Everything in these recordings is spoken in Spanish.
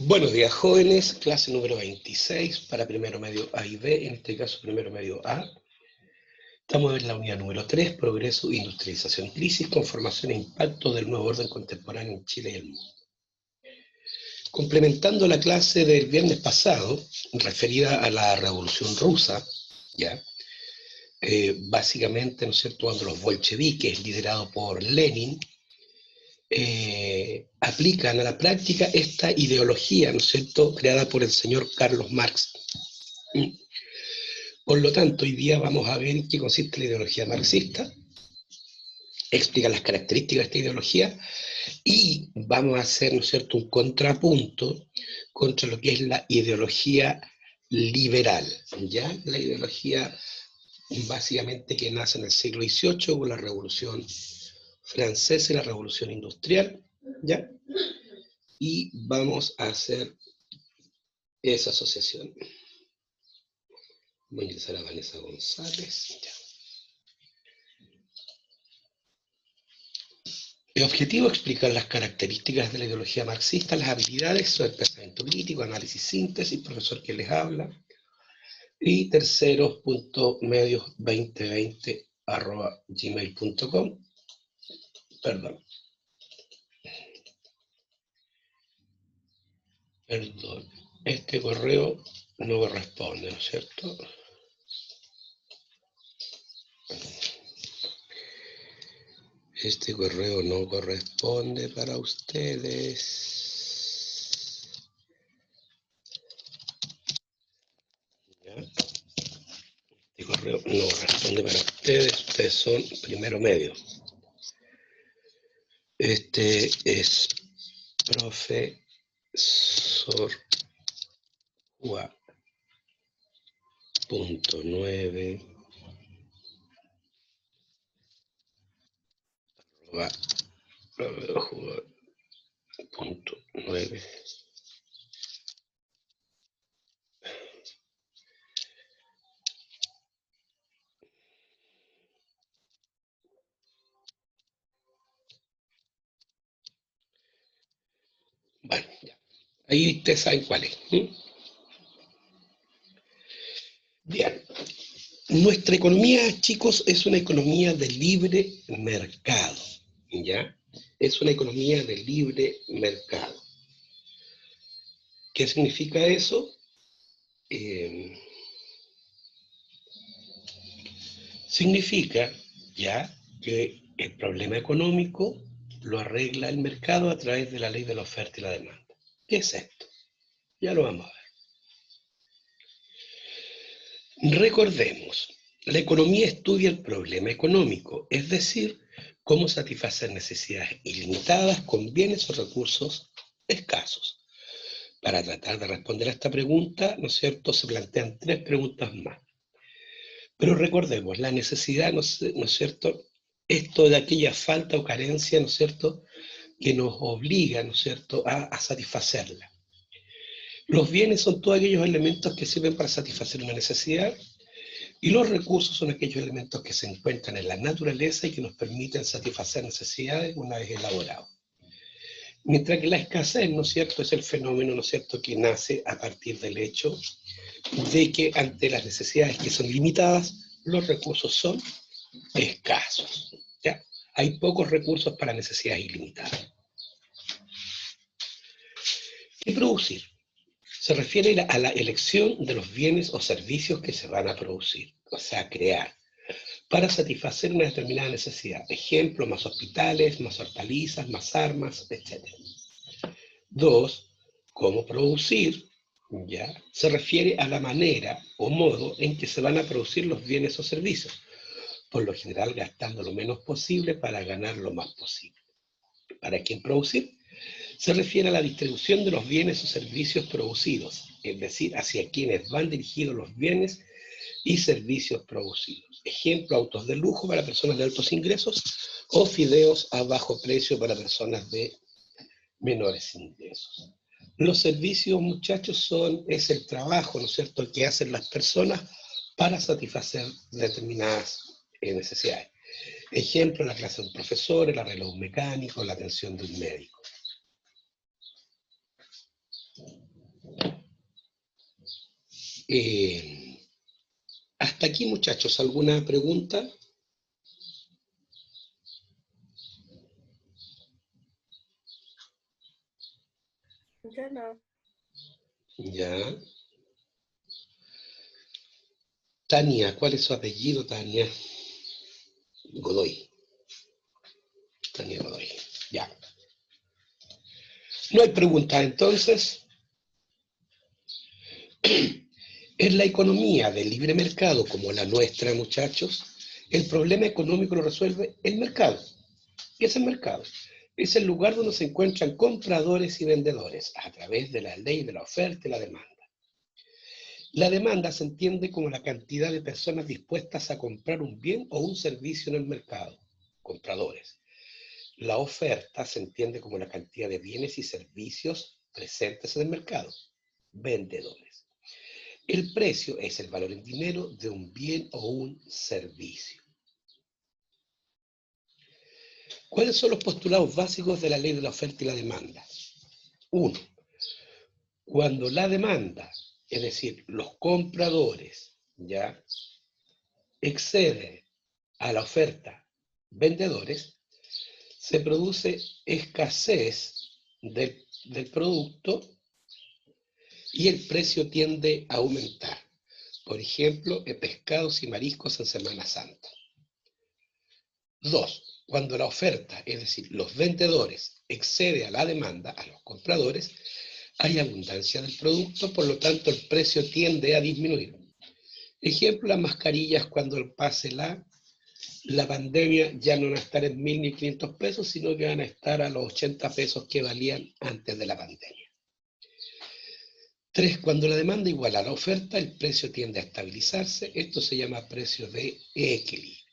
Buenos días, jóvenes. Clase número 26 para primero medio A y B, en este caso primero medio A. Estamos en la unidad número 3, Progreso, Industrialización, Crisis, Conformación e Impacto del Nuevo Orden Contemporáneo en Chile y el mundo. Complementando la clase del viernes pasado, referida a la Revolución Rusa, ¿ya? Básicamente, ¿no es cierto?, cuando los bolcheviques, liderados por Lenin, aplican a la práctica esta ideología, ¿no es cierto?, creada por el señor Carlos Marx. Por lo tanto, hoy día vamos a ver en qué consiste la ideología marxista, explicar las características de esta ideología y vamos a hacer, ¿no es cierto?, un contrapunto contra lo que es la ideología liberal, ¿ya? La ideología básicamente que nace en el siglo XVIII con la Revolución Francesa y la Revolución Industrial, ¿ya? Y vamos a hacer esa asociación. Voy a ingresar a Vanessa González, ya. El objetivo es explicar las características de la ideología marxista, las habilidades, su pensamiento crítico, análisis, síntesis, profesor que les habla. Y terceros.medios2020@gmail.com. Perdón, este correo no corresponde, ¿no es cierto? Este correo no corresponde para ustedes. ¿Ya? Este correo no corresponde para ustedes. Ustedes son primero medio. Este es profesor.9 punto 9. Bueno, ya. Ahí ustedes saben cuál es. Bien. Nuestra economía, chicos, es una economía de libre mercado, ¿ya? Es una economía de libre mercado. ¿Qué significa eso? Significa, ¿ya?, que el problema económico lo arregla el mercado a través de la ley de la oferta y la demanda. ¿Qué es esto? Ya lo vamos a ver. Recordemos, la economía estudia el problema económico, es decir, cómo satisfacer necesidades ilimitadas con bienes o recursos escasos. Para tratar de responder a esta pregunta, ¿no es cierto?, se plantean tres preguntas más. Pero recordemos, la necesidad, ¿no es cierto?, es toda aquella falta o carencia, ¿no es cierto?, que nos obliga, ¿no es cierto?, a satisfacerla. Los bienes son todos aquellos elementos que sirven para satisfacer una necesidad, y los recursos son aquellos elementos que se encuentran en la naturaleza y que nos permiten satisfacer necesidades una vez elaborados. Mientras que la escasez, ¿no es cierto?, es el fenómeno, ¿no es cierto?, que nace a partir del hecho de que ante las necesidades que son limitadas, los recursos son escasos, ¿ya? Hay pocos recursos para necesidades ilimitadas. ¿Qué producir? Se refiere a la elección de los bienes o servicios que se van a producir, o sea, crear, para satisfacer una determinada necesidad. Ejemplo, más hospitales, más hortalizas, más armas, etc. 2. ¿Cómo producir? ¿Ya? Se refiere a la manera o modo en que se van a producir los bienes o servicios, por lo general gastando lo menos posible para ganar lo más posible. ¿Para quién producir? Se refiere a la distribución de los bienes o servicios producidos, es decir, hacia quienes van dirigidos los bienes y servicios producidos. Ejemplo, autos de lujo para personas de altos ingresos o fideos a bajo precio para personas de menores ingresos. Los servicios, muchachos, es el trabajo, ¿no es cierto?, que hacen las personas para satisfacer determinadas necesidades. Ejemplo, la clase de un profesor, el arreglo de un mecánico, la atención de un médico. Hasta aquí, muchachos, ¿alguna pregunta? Yo no. Ya. Tania, ¿cuál es su apellido, Tania? Godoy. Tania Godoy. Ya. No hay preguntas, entonces. En la economía del libre mercado como la nuestra, muchachos, el problema económico lo resuelve el mercado. ¿Qué es el mercado? Es el lugar donde se encuentran compradores y vendedores a través de la ley de la oferta y la demanda. La demanda se entiende como la cantidad de personas dispuestas a comprar un bien o un servicio en el mercado, compradores. La oferta se entiende como la cantidad de bienes y servicios presentes en el mercado, vendedores. El precio es el valor en dinero de un bien o un servicio. ¿Cuáles son los postulados básicos de la ley de la oferta y la demanda? 1. Cuando la demanda, es decir, los compradores, ya excede a la oferta vendedores, se produce escasez del producto y el precio tiende a aumentar. Por ejemplo, en pescados y mariscos en Semana Santa. 2. Cuando la oferta, es decir, los vendedores, excede a la demanda, a los compradores, hay abundancia del producto, por lo tanto el precio tiende a disminuir. Ejemplo, las mascarillas cuando pase la pandemia ya no van a estar en 1.000 ni 500 pesos, sino que van a estar a los 80 pesos que valían antes de la pandemia. 3. Cuando la demanda iguala a la oferta, el precio tiende a estabilizarse. Esto se llama precio de equilibrio.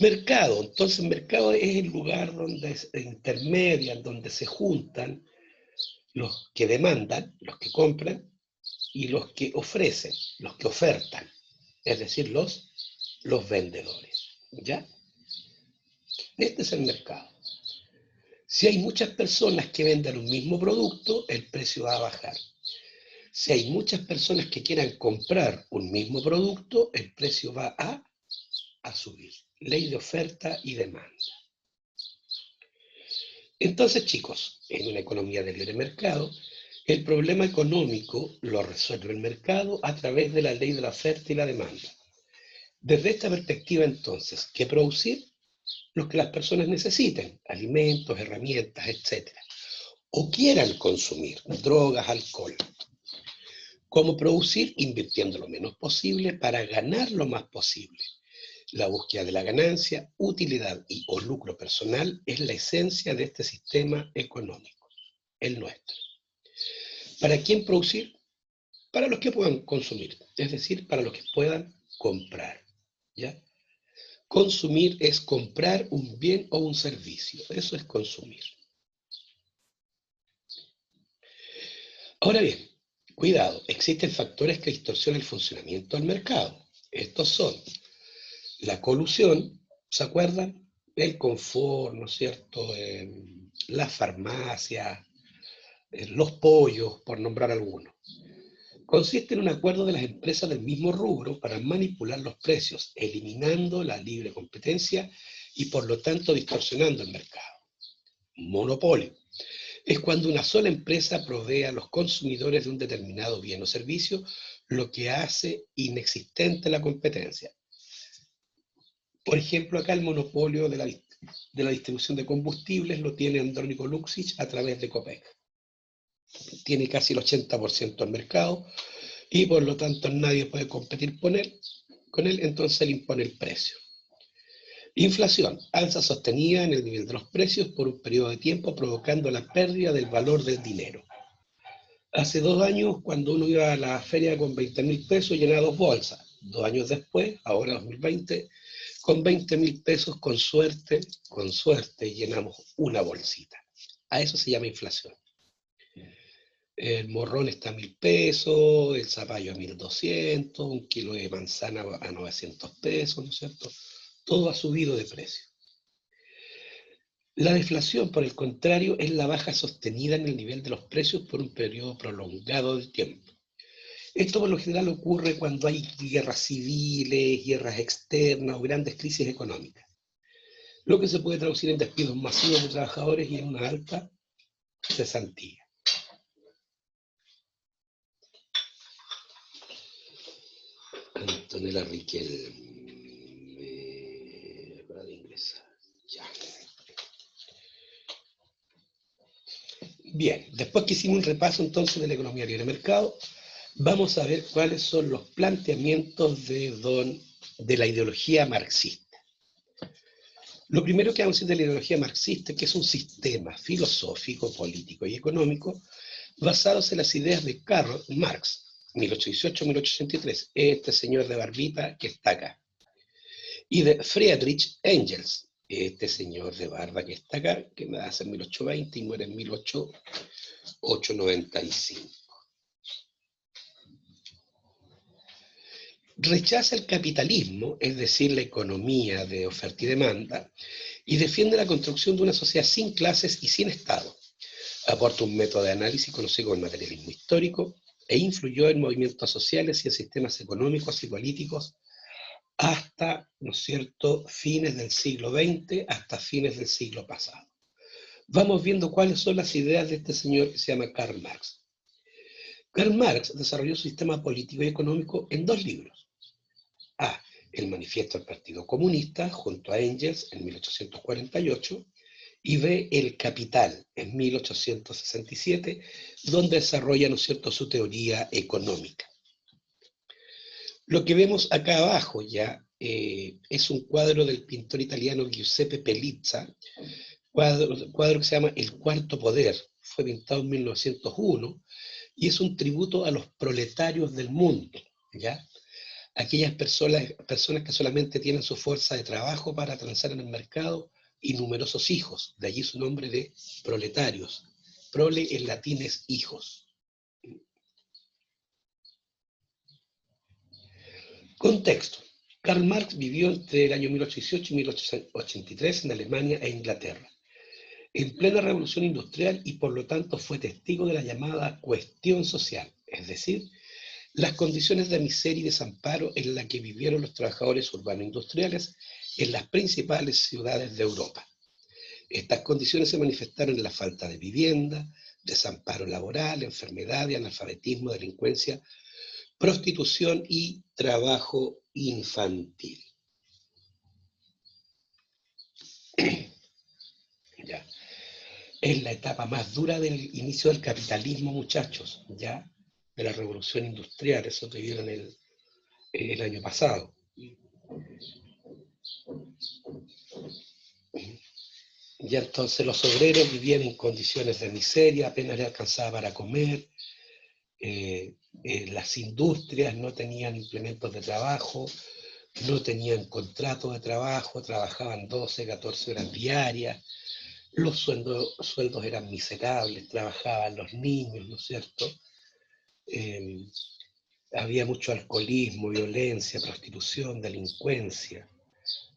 Mercado. Entonces, mercado es el lugar donde intermedian, donde se juntan los que demandan, los que compran, y los que ofrecen, los que ofertan, es decir, los vendedores. ¿Ya? Este es el mercado. Si hay muchas personas que vendan un mismo producto, el precio va a bajar. Si hay muchas personas que quieran comprar un mismo producto, el precio va a subir. Ley de oferta y demanda. Entonces, chicos, en una economía de libre mercado, el problema económico lo resuelve el mercado a través de la ley de la oferta y la demanda. Desde esta perspectiva, entonces, ¿qué producir? Lo que las personas necesiten, alimentos, herramientas, etc. O quieran consumir, drogas, alcohol. ¿Cómo producir? Invirtiendo lo menos posible para ganar lo más posible. La búsqueda de la ganancia, utilidad y o lucro personal es la esencia de este sistema económico, el nuestro. ¿Para quién producir? Para los que puedan consumir, es decir, para los que puedan comprar. ¿Ya? Consumir es comprar un bien o un servicio, eso es consumir. Ahora bien, cuidado, existen factores que distorsionan el funcionamiento del mercado. Estos son la colusión, ¿se acuerdan? El confort, ¿no es cierto? La farmacia, los pollos, por nombrar algunos. Consiste en un acuerdo de las empresas del mismo rubro para manipular los precios, eliminando la libre competencia y por lo tanto distorsionando el mercado. Monopolio. Es cuando una sola empresa provee a los consumidores de un determinado bien o servicio, lo que hace inexistente la competencia. Por ejemplo, acá el monopolio de la distribución de combustibles lo tiene Andrónico Luksic a través de Copec. Tiene casi el 80% del mercado y por lo tanto nadie puede competir con él, entonces él impone el precio. Inflación, alza sostenida en el nivel de los precios por un periodo de tiempo, provocando la pérdida del valor del dinero. Hace 2 años, cuando uno iba a la feria con 20.000 pesos, llenaba 2 bolsas. 2 años después, ahora 2020, con 20.000 pesos, con suerte, llenamos una bolsita. A eso se llama inflación. El morrón está a 1.000 pesos, el zapallo a 1.200, un kilo de manzana a 900 pesos, ¿no es cierto? Todo ha subido de precio. La deflación, por el contrario, es la baja sostenida en el nivel de los precios por un periodo prolongado de tiempo. Esto por lo general ocurre cuando hay guerras civiles, guerras externas o grandes crisis económicas, lo que se puede traducir en despidos masivos de trabajadores y en una alta cesantía. Antonella Riquelme, para de ingresar. Ya. Bien, después que hicimos un repaso entonces de la economía libre de mercado, vamos a ver cuáles son los planteamientos de la ideología marxista. Lo primero que vamos a decir de la ideología marxista es que es un sistema filosófico, político y económico basados en las ideas de Karl Marx, 1818-1863, este señor de barbita que está acá, y de Friedrich Engels, este señor de barba que está acá, que nace en 1820 y muere en 1895. Rechaza el capitalismo, es decir, la economía de oferta y demanda, y defiende la construcción de una sociedad sin clases y sin Estado. Aporta un método de análisis conocido como el materialismo histórico e influyó en movimientos sociales y en sistemas económicos y políticos hasta, ¿no es cierto?, fines del siglo XX, hasta fines del siglo pasado. Vamos viendo cuáles son las ideas de este señor que se llama Karl Marx. Karl Marx desarrolló su sistema político y económico en dos libros. A, el manifiesto del Partido Comunista, junto a Engels en 1848, y B, el Capital, en 1867, donde desarrolla, ¿no es cierto?, su teoría económica. Lo que vemos acá abajo ya es un cuadro del pintor italiano Giuseppe Pellizza, cuadro que se llama El Cuarto Poder, fue pintado en 1901, y es un tributo a los proletarios del mundo, ¿ya? Aquellas personas que solamente tienen su fuerza de trabajo para transar en el mercado y numerosos hijos, de allí su nombre de proletarios. Prole en latín es hijos. Contexto. Karl Marx vivió entre el año 1818 y 1883 en Alemania e Inglaterra, en plena revolución industrial, y por lo tanto fue testigo de la llamada cuestión social, es decir, las condiciones de miseria y desamparo en las que vivieron los trabajadores urbanos industriales en las principales ciudades de Europa. Estas condiciones se manifestaron en la falta de vivienda, desamparo laboral, enfermedad, analfabetismo, delincuencia, prostitución y trabajo infantil. Ya. Es la etapa más dura del inicio del capitalismo, muchachos, ya, de la revolución industrial, eso te vieron el año pasado. Ya entonces los obreros vivían en condiciones de miseria, apenas les alcanzaba para comer, las industrias no tenían implementos de trabajo, no tenían contrato de trabajo, trabajaban 12, 14 horas diarias, los sueldos eran miserables, trabajaban los niños, ¿no es cierto? Había mucho alcoholismo, violencia, prostitución, delincuencia,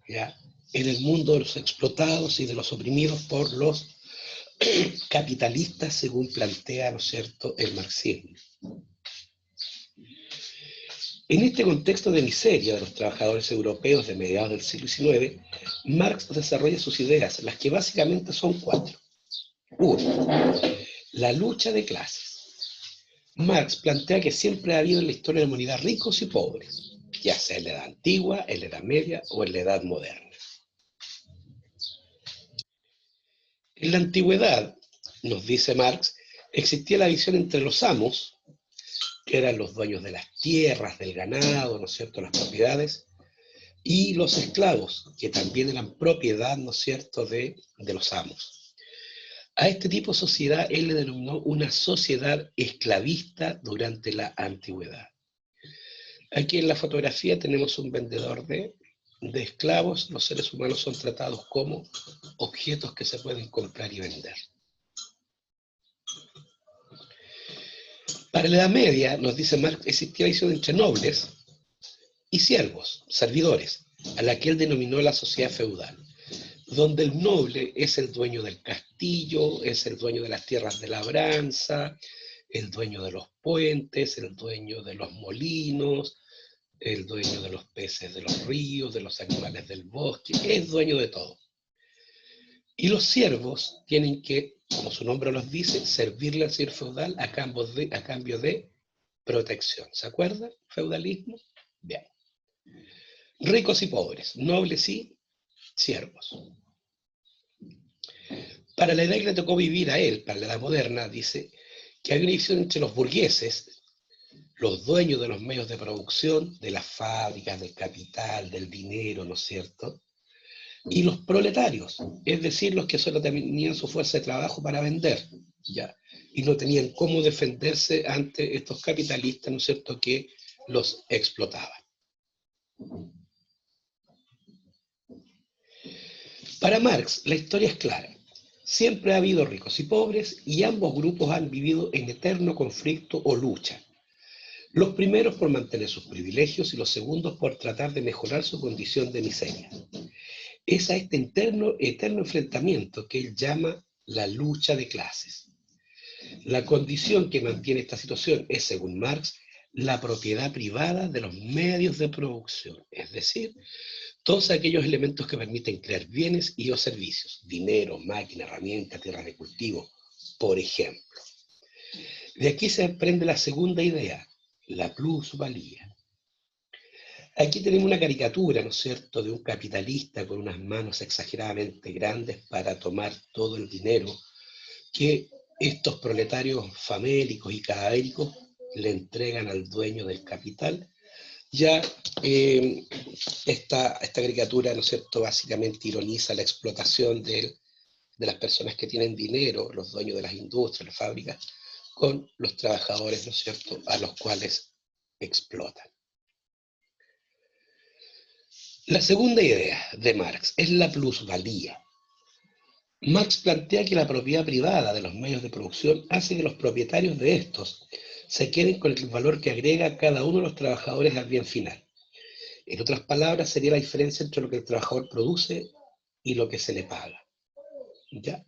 ¿ya? En el mundo de los explotados y de los oprimidos por los capitalistas, según plantea, ¿no es cierto?, el marxismo. En este contexto de miseria de los trabajadores europeos de mediados del siglo XIX, Marx desarrolla sus ideas, las que básicamente son cuatro. 1. La lucha de clases. Marx plantea que siempre ha habido en la historia de la humanidad ricos y pobres, ya sea en la edad antigua, en la edad media o en la edad moderna. En la antigüedad, nos dice Marx, existía la división entre los amos, que eran los dueños de las tierras, del ganado, ¿no es cierto?, las propiedades, y los esclavos, que también eran propiedad, ¿no es cierto?, de los amos. A este tipo de sociedad él le denominó una sociedad esclavista durante la antigüedad. Aquí en la fotografía tenemos un vendedor de esclavos. Los seres humanos son tratados como objetos que se pueden comprar y vender. Para la Edad Media, nos dice Marx, existía división entre nobles y siervos, servidores, a la que él denominó la sociedad feudal. donde el noble es el dueño del castillo, es el dueño de las tierras de labranza, el dueño de los puentes, el dueño de los molinos, el dueño de los peces de los ríos, de los animales del bosque, es dueño de todo. Y los siervos tienen que, como su nombre los dice, servirle al señor feudal a cambio de protección. ¿Se acuerdan? Feudalismo. Bien. Ricos y pobres, nobles y siervos. Para la edad que le tocó vivir a él, para la edad moderna, dice que hay una división entre los burgueses, los dueños de los medios de producción, de las fábricas, del capital, del dinero, ¿no es cierto? Y los proletarios, es decir, los que solo tenían su fuerza de trabajo para vender, ¿ya? Y no tenían cómo defenderse ante estos capitalistas, ¿no es cierto?, que los explotaban. Para Marx, la historia es clara. Siempre ha habido ricos y pobres, y ambos grupos han vivido en eterno conflicto o lucha. Los primeros por mantener sus privilegios y los segundos por tratar de mejorar su condición de miseria. Es a este eterno enfrentamiento que él llama la lucha de clases. La condición que mantiene esta situación es, según Marx, la propiedad privada de los medios de producción, es decir, todos aquellos elementos que permiten crear bienes y o servicios, dinero, máquina, herramienta, tierra de cultivo, por ejemplo. De aquí se aprende la segunda idea, la plusvalía. Aquí tenemos una caricatura, ¿no es cierto?, de un capitalista con unas manos exageradamente grandes para tomar todo el dinero que estos proletarios famélicos y cadavéricos le entregan al dueño del capital. Ya esta caricatura, ¿no es cierto?, básicamente ironiza la explotación de las personas que tienen dinero, los dueños de las industrias, las fábricas, con los trabajadores, ¿no es cierto?, a los cuales explotan. La segunda idea de Marx es la plusvalía. Marx plantea que la propiedad privada de los medios de producción hace que los propietarios de estos se queden con el valor que agrega cada uno de los trabajadores al bien final. En otras palabras, sería la diferencia entre lo que el trabajador produce y lo que se le paga. ¿Ya?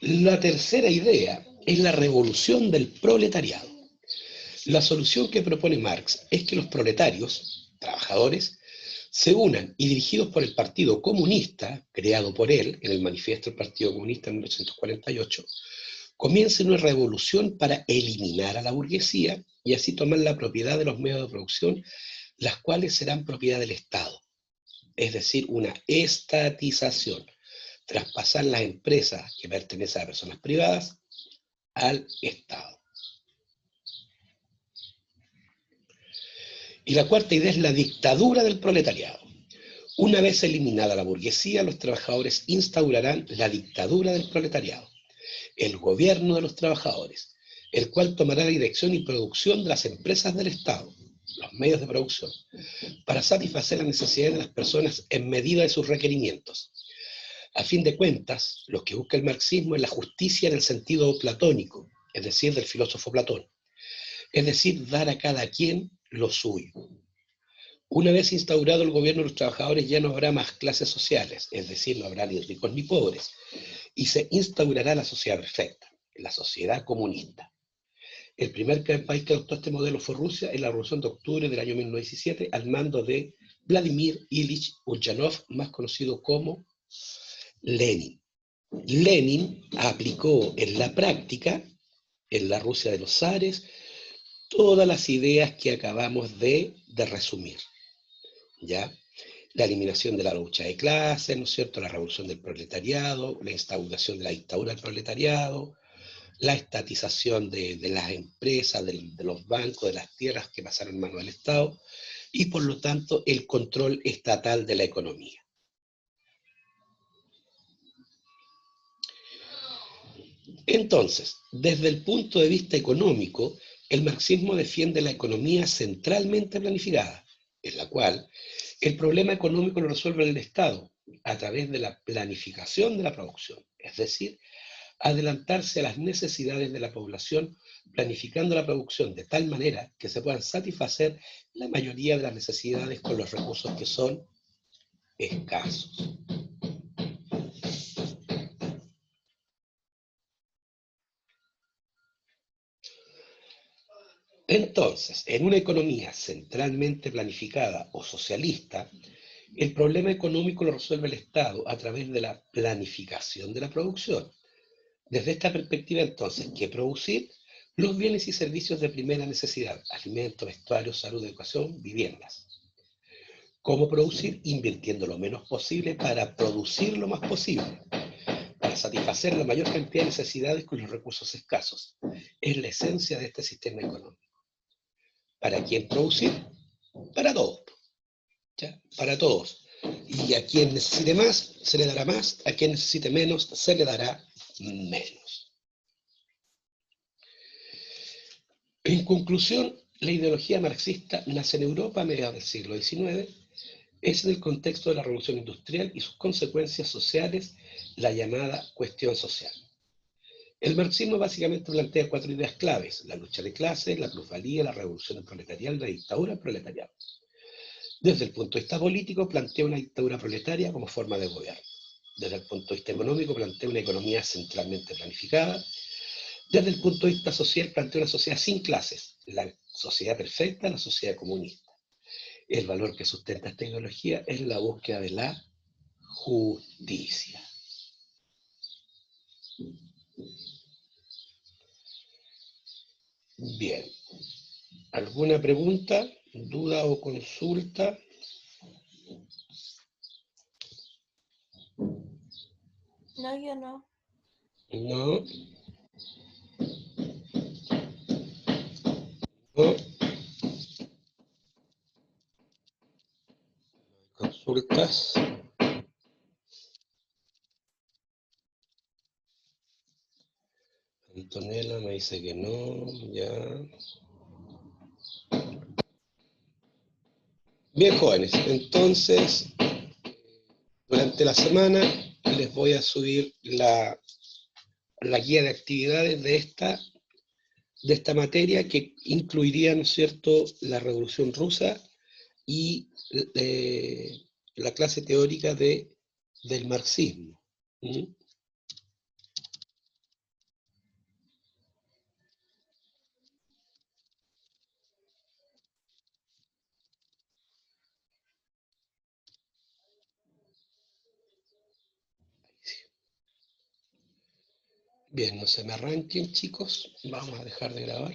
La tercera idea es la revolución del proletariado. La solución que propone Marx es que los proletarios, trabajadores, se unan y dirigidos por el Partido Comunista, creado por él en el Manifiesto del Partido Comunista en 1948, comiencen una revolución para eliminar a la burguesía y así tomar la propiedad de los medios de producción, las cuales serán propiedad del Estado. Es decir, una estatización, traspasar las empresas que pertenecen a personas privadas al Estado. Y la cuarta idea es la dictadura del proletariado. Una vez eliminada la burguesía, los trabajadores instaurarán la dictadura del proletariado, el gobierno de los trabajadores, el cual tomará la dirección y producción de las empresas del Estado, los medios de producción, para satisfacer las necesidades de las personas en medida de sus requerimientos. A fin de cuentas, lo que busca el marxismo es la justicia en el sentido platónico, es decir, del filósofo Platón, es decir, dar a cada quien lo suyo. Una vez instaurado el gobierno de los trabajadores ya no habrá más clases sociales, es decir, no habrá ni ricos ni pobres, y se instaurará la sociedad perfecta, la sociedad comunista. El primer país que adoptó este modelo fue Rusia en la Revolución de Octubre del año 1917 al mando de Vladimir Ilich Ulyanov, más conocido como Lenin. Lenin aplicó en la práctica, en la Rusia de los zares, todas las ideas que acabamos de resumir, ¿ya? La eliminación de la lucha de clases, ¿no es cierto?, la revolución del proletariado, la instauración de la dictadura del proletariado, la estatización de las empresas, de los bancos, de las tierras que pasaron en manos del Estado, y por lo tanto el control estatal de la economía. Entonces, desde el punto de vista económico, el marxismo defiende la economía centralmente planificada, en la cual el problema económico lo resuelve el Estado a través de la planificación de la producción, es decir, adelantarse a las necesidades de la población planificando la producción de tal manera que se puedan satisfacer la mayoría de las necesidades con los recursos que son escasos. Entonces, en una economía centralmente planificada o socialista, el problema económico lo resuelve el Estado a través de la planificación de la producción. Desde esta perspectiva, entonces, ¿qué producir? Los bienes y servicios de primera necesidad: alimentos, vestuarios, salud, educación, viviendas. ¿Cómo producir? Invirtiendo lo menos posible para producir lo más posible, para satisfacer la mayor cantidad de necesidades con los recursos escasos. Es la esencia de este sistema económico. ¿Para quién producir? Para todos. ¿Ya? Para todos. Y a quien necesite más, se le dará más; a quien necesite menos, se le dará menos. En conclusión, la ideología marxista nace en Europa a mediados del siglo XIX. Es en el contexto de la revolución industrial y sus consecuencias sociales, la llamada cuestión social. El marxismo básicamente plantea 4 ideas claves: la lucha de clases, la plusvalía, la revolución proletarial y la dictadura proletarial. Desde el punto de vista político, plantea una dictadura proletaria como forma de gobierno. Desde el punto de vista económico, plantea una economía centralmente planificada. Desde el punto de vista social, plantea una sociedad sin clases, la sociedad perfecta, la sociedad comunista. El valor que sustenta esta ideología es la búsqueda de la justicia. Bien. ¿Alguna pregunta, duda o consulta? No, yo no. No. No. Consultas. Antonella me dice que no, ya. Bien, jóvenes, entonces, durante la semana les voy a subir la guía de actividades de esta materia, que incluiría, ¿no es cierto?, la Revolución Rusa y la clase teórica del marxismo. ¿Mm? Bien, no se me arranquen, chicos. Vamos a dejar de grabar.